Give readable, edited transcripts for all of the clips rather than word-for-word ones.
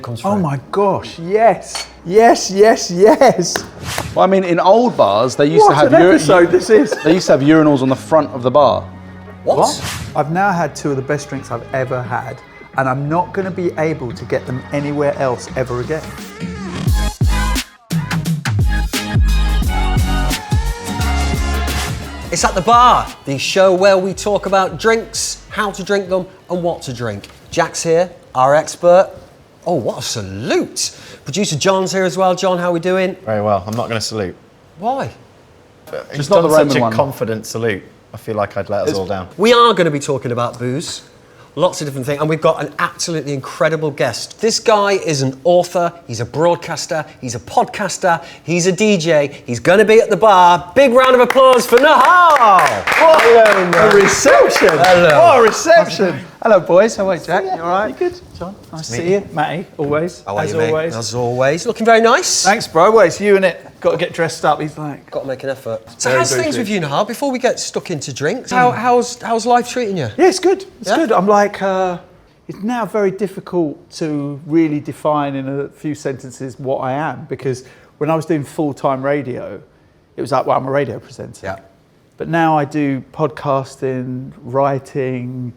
comes through. Oh my gosh, yes. Yes, yes, yes. Well, I mean, in old bars, they used to have this is. They used to have urinals on the front of the bar. What? I've now had two of the best drinks I've ever had, and I'm not going to be able to get them anywhere else ever again. It's At The Bar, the show where we talk about drinks, how to drink them, and what to drink. Jack's here, our expert. Oh, what a salute. Producer John's here as well. John, how are we doing? Very well. I'm not going to salute. Why? Just not the Roman such a one. confident salute. I feel like I'd let us all down. We are going to be talking about booze. Lots of different things, and we've got an absolutely incredible guest. This guy is an author, he's a broadcaster, he's a podcaster, he's a DJ, he's going to be at the bar. Big round of applause for Nihal! What a reception! Hello. What a reception! Hello, boys. How are you, Jack? You all right? You good? John, nice to see you. Matty, always. How are as you, mate? always. As always. Looking very nice. Thanks, bro. Well, it's you and it. Got to get dressed up. He's like... Got to make an effort. So Very how's things briefly. with you, Nihal? Before we get stuck into drinks, how's life treating you? Yeah, it's good. It's Yeah? good. I'm like... it's now very difficult to really define in a few sentences what I am, because when I was doing full-time radio, it was like, well, I'm a radio presenter. Yeah. But now I do podcasting, writing,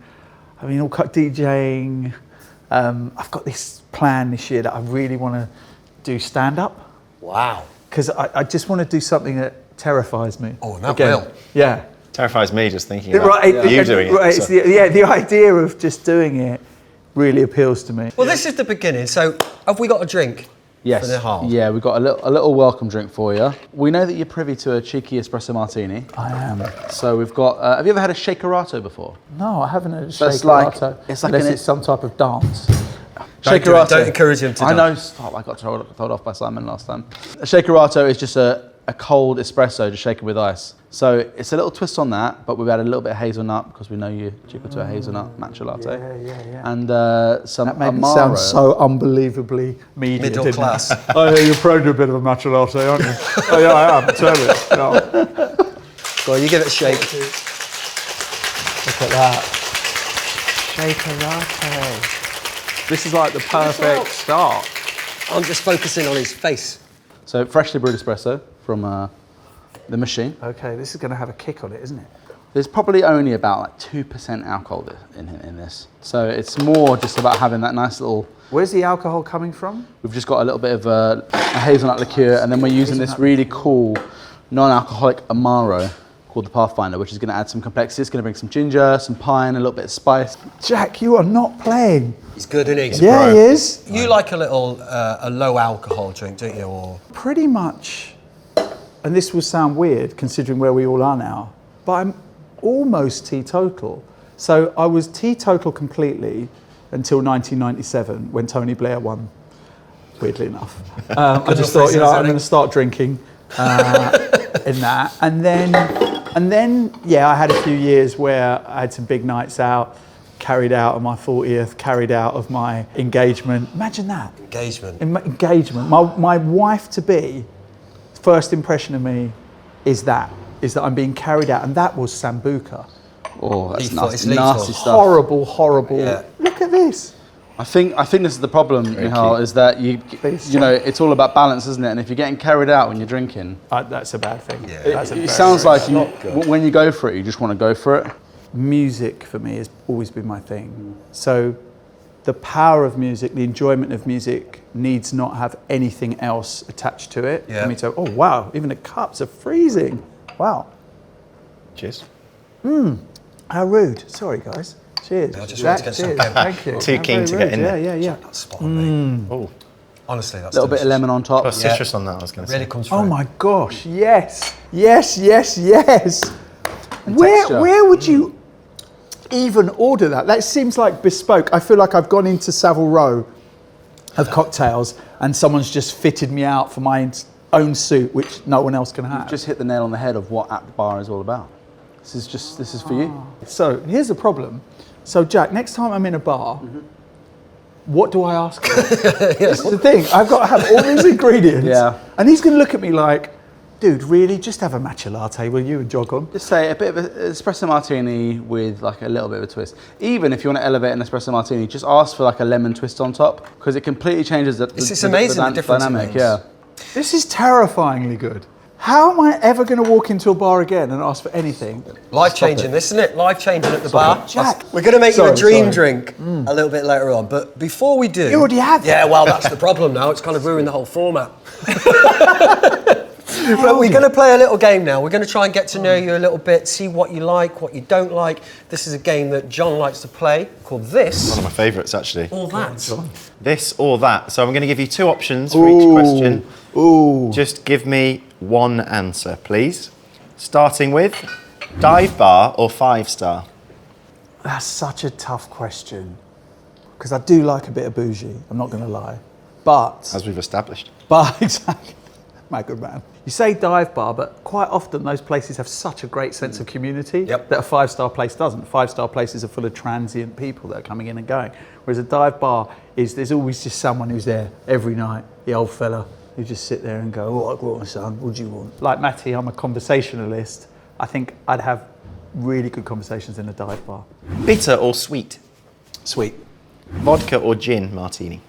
I mean, all kind of DJing. I've got this plan this year that I really want to do stand-up, Wow. because I just want to do something that terrifies me. Oh, and that will. Yeah. Terrifies me just thinking about you doing it. Right, so. it's the idea of just doing it really appeals to me. Well, this is the beginning. So, have we got a drink? Yes. For Nihal? Yeah, we've got a little welcome drink for you. We know that you're privy to a cheeky espresso martini. I am. So we've got. Have you ever had a shakerato before? No, I haven't had a So it's like- shakerato. it's like unless an- it's some type of dance. Don't do it. Don't encourage him to I do know. Stop! I got told off by Simon last time. A shakerato is just a cold espresso, just shaken with ice. So it's a little twist on that, but we've added a little bit of hazelnut because we know you're cheaper to a hazelnut matcha latte. Yeah. And some That made me Amaro. sound so unbelievably media, Middle didn't class. It? Oh, yeah, you're prone to a bit of a matcha latte, aren't you? Oh, yeah, I am. Tell me. No. Go on, you give it a shake. Look at that. Shakerato. This is like the perfect start. I'm just focusing on his face. So freshly brewed espresso from the machine. Okay, this is going to have a kick on it, isn't it? There's probably only about like 2% alcohol in this. So it's more just about having that nice little. Where's the alcohol coming from? We've just got a little bit of a hazelnut liqueur, and then we're using this really cool non-alcoholic Amaro called the Pathfinder, which is going to add some complexity. It's going to bring some ginger, some pine, a little bit of spice. Jack, you are not playing. He's good, isn't he? Yeah, he is. You like a little, a low alcohol drink, don't you? Or Pretty much, and this will sound weird considering where we all are now, but I'm almost teetotal. So I was teetotal completely until 1997 when Tony Blair won, weirdly enough. I just thought, I'm going to start drinking in that. And then, yeah, I had a few years where I had some big nights out, carried out of my 40th, carried out of my engagement. Imagine that. engagement. Engagement. My wife-to-be, first impression of me is that I'm being carried out, and that was Sambuca. Oh, that's Lethal. It's nasty, lethal. nasty stuff. Horrible. Yeah. Look at this. I think this is the problem, Nihal, is that you know, it's all about balance, isn't it? And if you're getting carried out when you're drinking, That's a bad thing. Yeah. That's a it very, sounds very like bad- when you go for it, you just want to go for it. Music for me has always been my thing. So the power of music, the enjoyment of music needs not have anything else attached to it. Yeah. For me to, oh wow, even the cups are freezing. Wow. Cheers. How rude. Sorry guys. Cheers. I just wanted to get some cheers. pen. Thank you. Too How keen very to get rude. in there. Yeah. That's spot on, mate. Oh, Honestly, that's A little bit of delicious. lemon on top. got citrus on that, I was going to say. Really comes through. Oh my gosh, yes. And Where texture. would you even order that? That seems like bespoke. I feel like I've gone into Savile Row of cocktails and someone's just fitted me out for my own suit, which no one else can have. Just hit the nail on the head of what At The Bar is all about. This is for you. So here's the problem. So Jack, next time I'm in a bar, what do I ask for? This is the thing. I've got to have all these ingredients. Yeah. And he's going to look at me like, Dude, really? Just have a matcha latte, will you, and jog on? Just say a bit of an espresso martini with like a little bit of a twist. Even if you want to elevate an espresso martini, just ask for like a lemon twist on top, because it completely changes the amazing the difference dynamic. it makes. Yeah. This is terrifyingly good. How am I ever going to walk into a bar again and ask for anything? Life-changing, this, isn't it? Life-changing at the bar. Jack. We're going to make you a dream drink a little bit later on, but before we do... You already have. Yeah, well, that's the problem now. It's kind of ruined the whole format. But we're going to play a little game now. We're going to try and get to know you a little bit, see what you like, what you don't like. This is a game that John likes to play called This. One of my favourites, actually. Or That. This or that. So I'm going to give you 2 options for each question. Just give me one answer, please. Starting with dive bar or 5-star? That's such a tough question. Because I do like a bit of bougie, I'm not going to lie. But... As we've established. But, exactly. My good man. You say dive bar, but quite often those places have such a great sense of community that a 5-star place doesn't. 5-star places are full of transient people that are coming in and going. Whereas a dive bar there's always just someone who's there every night, the old fella, who just sit there and go, "Oh, I got my son, what do you want?" Like Matty, I'm a conversationalist. I think I'd have really good conversations in a dive bar. Bitter or sweet? Sweet. Vodka or gin martini?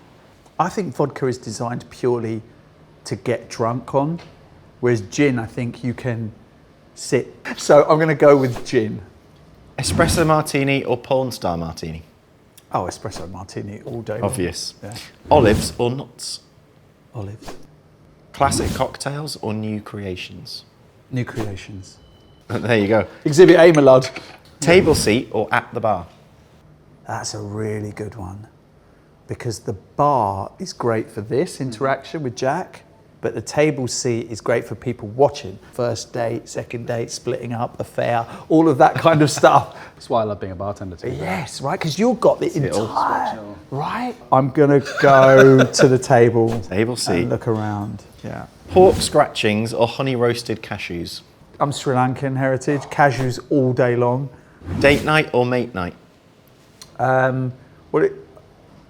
I think vodka is designed purely to get drunk on, whereas gin, I think you can sit. So I'm going to go with gin. Espresso martini or Pornstar Martini? Oh, espresso martini all day long. Obvious. Yeah. Olives or nuts? Olives. Classic cocktails or new creations? New creations. There you go. Exhibit A, my lad. Table seat or at the bar? That's a really good one, because the bar is great for this interaction with Jack, but the table seat is great for people watching. First date, second date, splitting up, affair, all of that kind of stuff. That's why I love being a bartender too. Yes, right, because you've got the entire, right? I'm gonna go to the table. Table seat. And look around, yeah. Pork scratchings or honey roasted cashews? I'm Sri Lankan heritage, cashews all day long. Date night or mate night?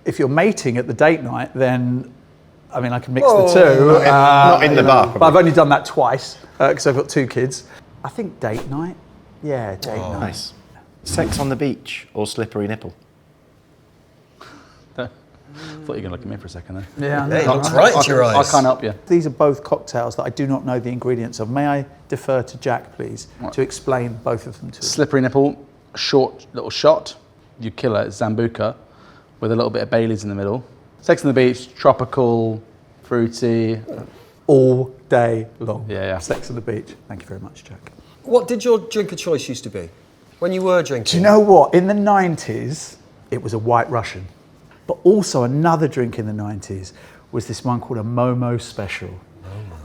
If you're mating at the date night, then, I mean, I can mix the two. Not in the bar, probably. But I've only done that twice, because I've got 2 kids. I think date night. Yeah, date night. Nice. Sex on the beach or slippery nipple? I thought you were going to look at me for a second there. Yeah, It looks right at your eyes. I can't help you. These are both cocktails that I do not know the ingredients of. May I defer to Jack, please, to explain both of them to us? Slippery nipple, short little shot. You kill it, Sambuca, with a little bit of Baileys in the middle. Sex on the beach, tropical, fruity. All day long. Yeah. Sex on the beach. Thank you very much, Jack. What did your drink of choice used to be when you were drinking? Do you know what? In the 90s, it was a White Russian. But also another drink in the 90s was this one called a Momo Special.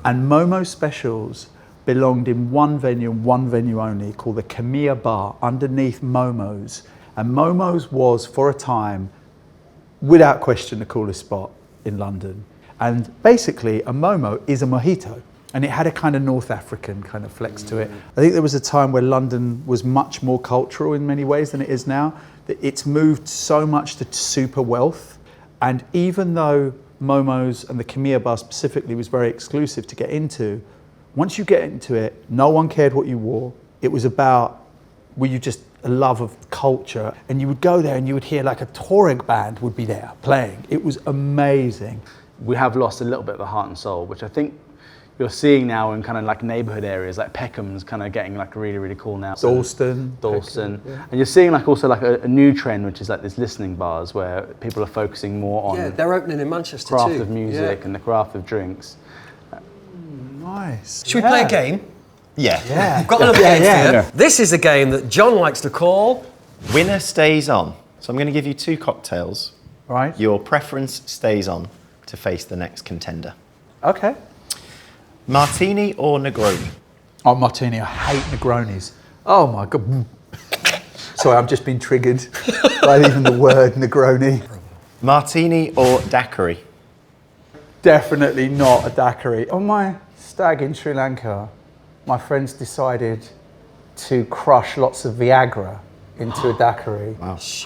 And Momo Specials belonged in one venue and one venue only, called the Piña Bar, underneath Momo's. And Momo's was, for a time, without question, the coolest spot in London. And basically, a Momo is a mojito. And it had a kind of North African kind of flex to it. I think there was a time where London was much more cultural in many ways than it is now. That it's moved so much to super wealth. And even though Momo's and the Piña Bar specifically was very exclusive to get into, once you get into it, no one cared what you wore. It was about, were you just a love of culture? And you would go there and you would hear like a Tuareg band would be there playing. It was amazing. We have lost a little bit of the heart and soul, which I think you're seeing now in kind of like neighborhood areas, like Peckham's kind of getting like really, really cool now. Dalston. Peckham, yeah. And you're seeing like also like a new trend, which is like this listening bars where people are focusing more on they're opening in Manchester craft too. of music and the craft of drinks. Nice. Should we play a game? Yeah. We've got another game for you. This is a game that John likes to call Winner stays on. So I'm going to give you 2 cocktails. Right. Your preference stays on to face the next contender. Okay. Martini or Negroni? Oh, martini. I hate Negronis. Oh my God. Sorry, I've just been triggered by even the word Negroni. Martini or Daiquiri? Definitely not a daiquiri. On my stag in Sri Lanka, my friends decided to crush lots of Viagra into a daiquiri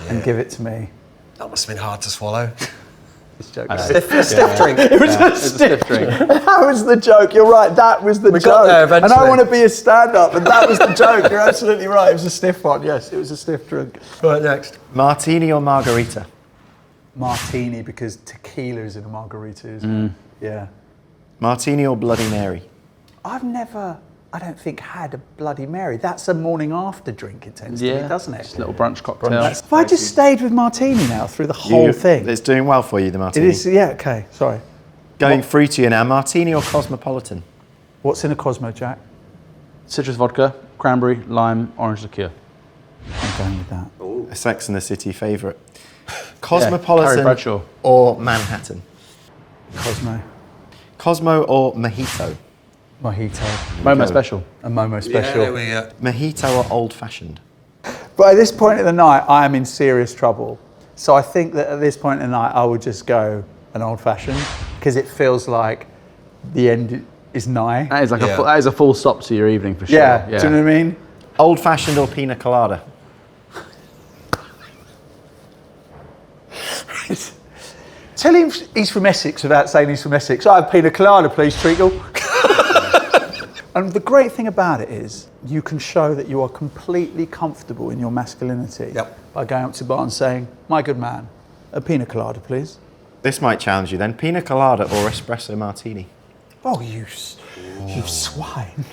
and give it to me. That must have been hard to swallow. this joke. Stiff drink. It was a stiff drink. That was the joke. You're right. That was the joke. got there eventually. And I want to be a stand-up, and that was the joke. You're absolutely right. It was a stiff one. Yes, it was a stiff drink. Right, next. Martini or margarita? Martini, because tequila is in a margarita, isn't it? Yeah. Martini or Bloody Mary? I've never, I don't think, had a Bloody Mary. That's a morning after drink, it tends to be, doesn't it? Just a little brunch cocktail. If I just stayed with Martini now through the whole thing. It's doing well for you, the Martini. It is, yeah, okay, sorry. Going fruitier now, Martini or Cosmopolitan? What's in a Cosmo, Jack? Citrus vodka, cranberry, lime, orange liqueur. I'm going with that. A Sex and the City favourite. Carrie Cosmopolitan Bradshaw. or Manhattan? Cosmo. Cosmo or Mojito? Mojito. Momo special. A Momo special. Yeah, there we go. Mojito or Old Fashioned? But at this point in the night, I am in serious trouble. So I think that at this point in the night, I would just go an old fashioned because it feels like the end is nigh. That is like that is a full stop to your evening for sure. Yeah, do you know what I mean? Old Fashioned or Piña Colada? Tell him he's from Essex without saying he's from Essex. I have Piña Colada, please, Treacle. And the great thing about it is you can show that you are completely comfortable in your masculinity by going up to the bar and saying, my good man, a Piña Colada, please. This might challenge you then. Piña Colada or Espresso Martini? Oh, you swine.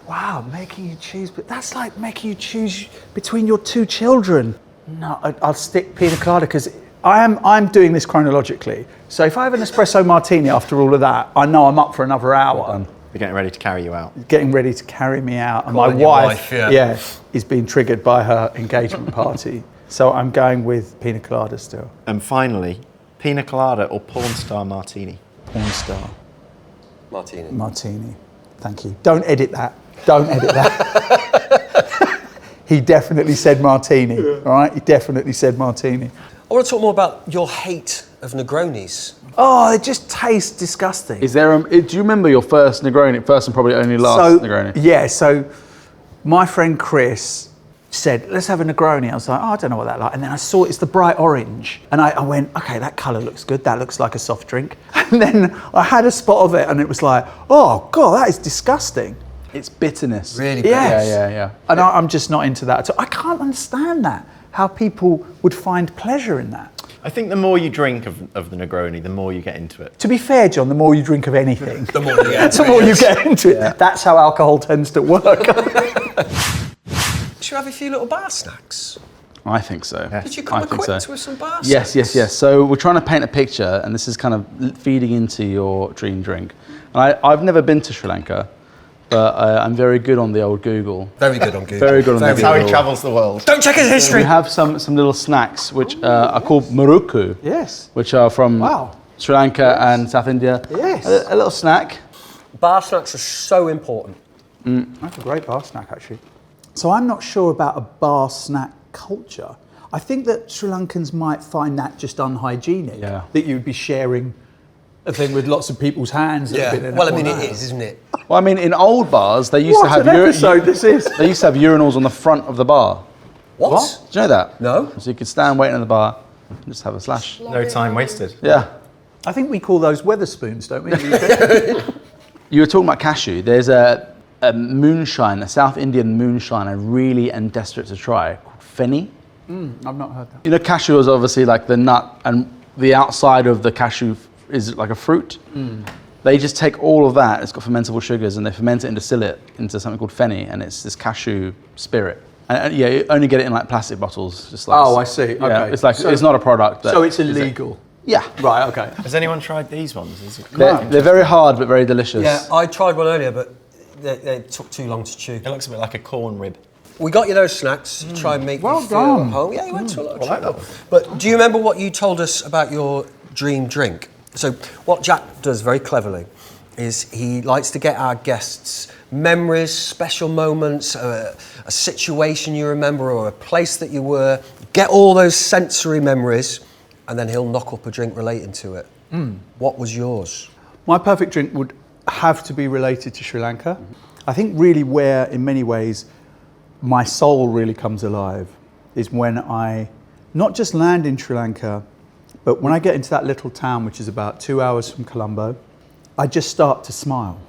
Wow, making you choose, but that's like making you choose between your two children. No, I'll stick Piña Colada because I'm doing this chronologically. So if I have an espresso martini after all of that, I know I'm up for another hour. We're getting ready to carry you out. Getting ready to carry me out. And my Calling your wife, wife, is being triggered by her engagement party. So I'm going with Piña Colada still. And finally, Piña Colada or Pornstar Martini? Pornstar Martini. Martini. Thank you. Don't edit that. Don't edit that. He definitely said martini, all right? He definitely said martini. I want to talk more about your hate of Negronis. Oh, it just tastes disgusting. Is there? Do you remember your first Negroni? First and probably only last Negroni. Yeah. So my friend Chris said, "Let's have a Negroni." I was like, "Oh, I don't know what that like." And then I saw it's the bright orange, and I went, "Okay, that colour looks good. That looks like a soft drink." And then I had a spot of it, and it was like, "Oh God, that is disgusting." It's bitterness. Really bitter. Yes. Yeah. And I'm just not into that at all. I can't understand that. How people would find pleasure in that. I think the more you drink of the Negroni, the more you get into it. To be fair, John, the more you drink of anything, The more you get. the more you get into it. That's how alcohol tends to work. Should we have a few little bar snacks? I think so. Did you come I think equipped so. with some bar snacks? Yes. So we're trying to paint a picture, and this is kind of feeding into your dream drink. And I've never been to Sri Lanka, but I'm very good on the old Google. Very good on Google. Very good on the That's Google. how he travels the world. Don't check his history. We have some little snacks which are called muruku, Yes. which are from Sri Lanka and South India. Yes. A little snack. Bar snacks are so important. That's a great bar snack, actually. So I'm not sure about a bar snack culture. I think that Sri Lankans might find that just unhygienic. Yeah. That you'd be sharing a thing with lots of people's hands. that have been in Well, I it mean, all it night. is, isn't it? Well, I mean, in old bars, they used What to have an episode this is. They used to have urinals on the front of the bar. What? Do you know that? No. So you could stand waiting at the bar and just have a slash. No time wasted. Yeah. I think we call those Weatherspoons, don't we? You were talking about cashew. There's a moonshine, a South Indian moonshine I really am desperate to try, called Feni. I've not heard that. You know, cashew is obviously like the nut, and the outside of the cashew is like a fruit. They just take all of that, it's got fermentable sugars, and they ferment it and distill it into something called Feni, and it's this cashew spirit. And yeah, you only get it in like plastic bottles. Just like Oh, I see. Yeah, Okay. it's like, it's not a product. So it's illegal. Yeah. Right, okay. Has anyone tried these ones? They're very hard, but very delicious. Yeah, I tried one earlier, but they took too long to chew. It looks a bit like a corn rib. We got you those snacks to try and make you feel done. at home. Yeah, you went to a lot of like trouble. But do you remember what you told us about your dream drink? So what Jack does very cleverly is he likes to get our guests memories, special moments, a situation you remember or a place that you were, get all those sensory memories, and then he'll knock up a drink relating to it. What was yours? My perfect drink would have to be related to Sri Lanka. I think really where, in many ways, my soul really comes alive is when I not just land in Sri Lanka, But when I get into that little town, which is about 2 hours from Colombo, I just start to smile.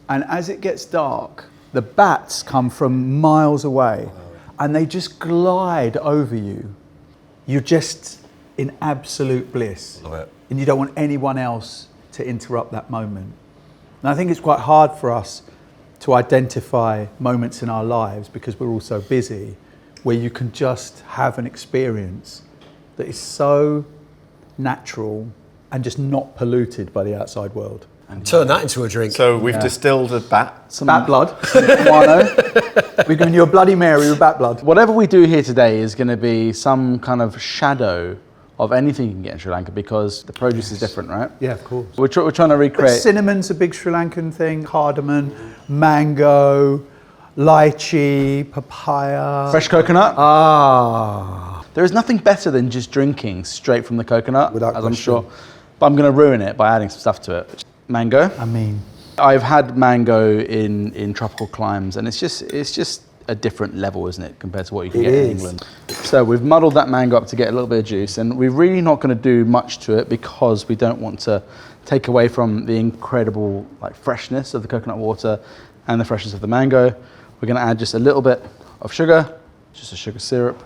And as it gets dark, the bats come from miles away and they just glide over you. You're just in absolute bliss. Love it. And you don't want anyone else to interrupt that moment. And I think it's quite hard for us to identify moments in our lives because we're all so busy, where you can just have an experience that is so natural and just not polluted by the outside world. And turn that into a drink. So we've distilled a bat. Some bat blood, some guano. We're giving you a Bloody Mary with bat blood. Whatever we do here today is going to be some kind of shadow of anything you can get in Sri Lanka because the produce is different, right? Yeah, of course. We're trying to But recreate. cinnamon's a big Sri Lankan thing, cardamom, mango, lychee, papaya. Fresh coconut. Ah. There is nothing better than just drinking straight from the coconut, Without as I'm question. sure. But I'm going to ruin it by adding some stuff to it. Mango. I mean, I've had mango in tropical climes, and it's just a different level, isn't it, compared to what you can get in England. So we've muddled that mango up to get a little bit of juice, and we're really not going to do much to it because we don't want to take away from the incredible freshness of the coconut water and the freshness of the mango. We're going to add just a little bit of sugar, just a sugar syrup,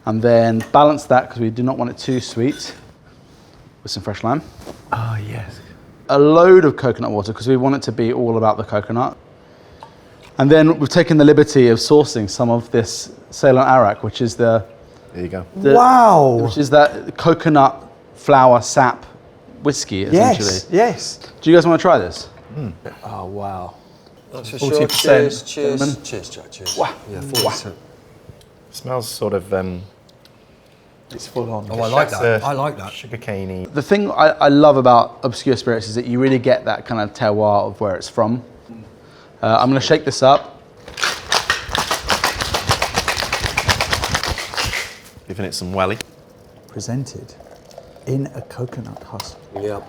and then balance that because we do not want it too sweet with some fresh lime. oh yes. A load of coconut water because we want it to be all about the coconut. And then we've taken the liberty of sourcing some of this Ceylon arrack, which is There you go. Wow. which is that coconut flower sap whiskey, essentially. Yes. Do you guys want to try this? Oh wow. That's for 40%. sure. Cheers, cheers. Cinnamon. Cheers, Jack, cheers. Wow. Yeah, 40%. Smells sort of It's full on. Oh, I like that. I like that. sugar caney. The thing I love about obscure spirits is that you really get that kind of terroir of where it's from. I'm going to shake this up. Giving it some welly. Presented in a coconut husk. Yeah.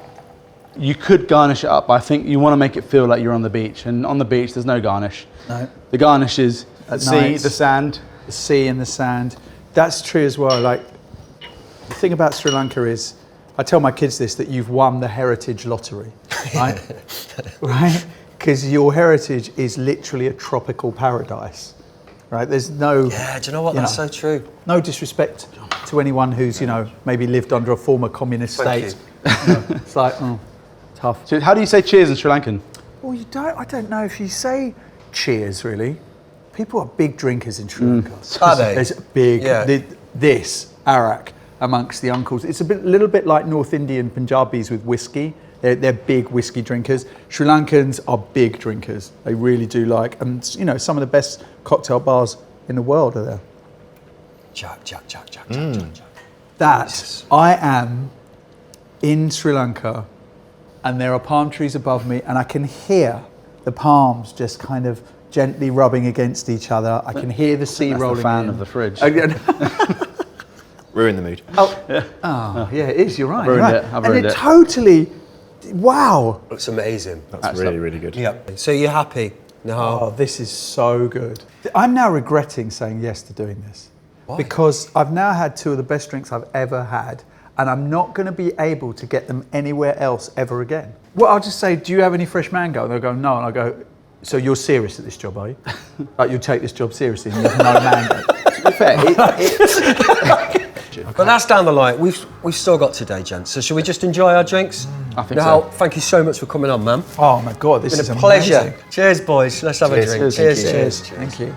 You could garnish it up, but I think you want to make it feel like you're on the beach. And on the beach, there's no garnish. No. The garnish is the At sea, night. the sand. The sea and the sand. That's true as well. The thing about Sri Lanka is, I tell my kids this, that you've won the heritage lottery, right? Right? Because your heritage is literally a tropical paradise, right? There's no... Yeah, do you know what? That's so true. No disrespect to anyone who's, maybe lived under a former communist Thank state. It's like, tough. So how do you say cheers in Sri Lankan? Well, I don't know if you say cheers, really. People are big drinkers in Sri Lanka. Are they? There's a big, Yeah. this, arrack, amongst the uncles. It's a little bit like North Indian Punjabis with whiskey. They're big whiskey drinkers. Sri Lankans are big drinkers. They really do and some of the best cocktail bars in the world are there. Jack. That I am in Sri Lanka and there are palm trees above me and I can hear the palms just kind of gently rubbing against each other. I can hear the sea That's rolling the fan in. of the fridge. Ruin the mood. Oh, yeah, it is. You're right. Ruined you're it. right. I've and ruined it it. totally, wow. Looks amazing. That's really, really good. Yeah. So you're happy? No. Oh, this is so good. I'm now regretting saying yes to doing this. Why? Because I've now had two of the best drinks I've ever had, and I'm not going to be able to get them anywhere else ever again. Well, I'll just say, do you have any fresh mango? And they'll go, no. And I'll go, so you're serious at this job, are you? You'll take this job seriously and you have no mango. To be fair, But that's down the line. We've still got today, gents. So should we just enjoy our drinks? I think Nihal, so. thank you so much for coming on, man. Oh my God, this It's is been a pleasure. amazing. Cheers, boys. Let's have a Cheers. drink. Cheers. Cheers. Cheers. Cheers. Thank you.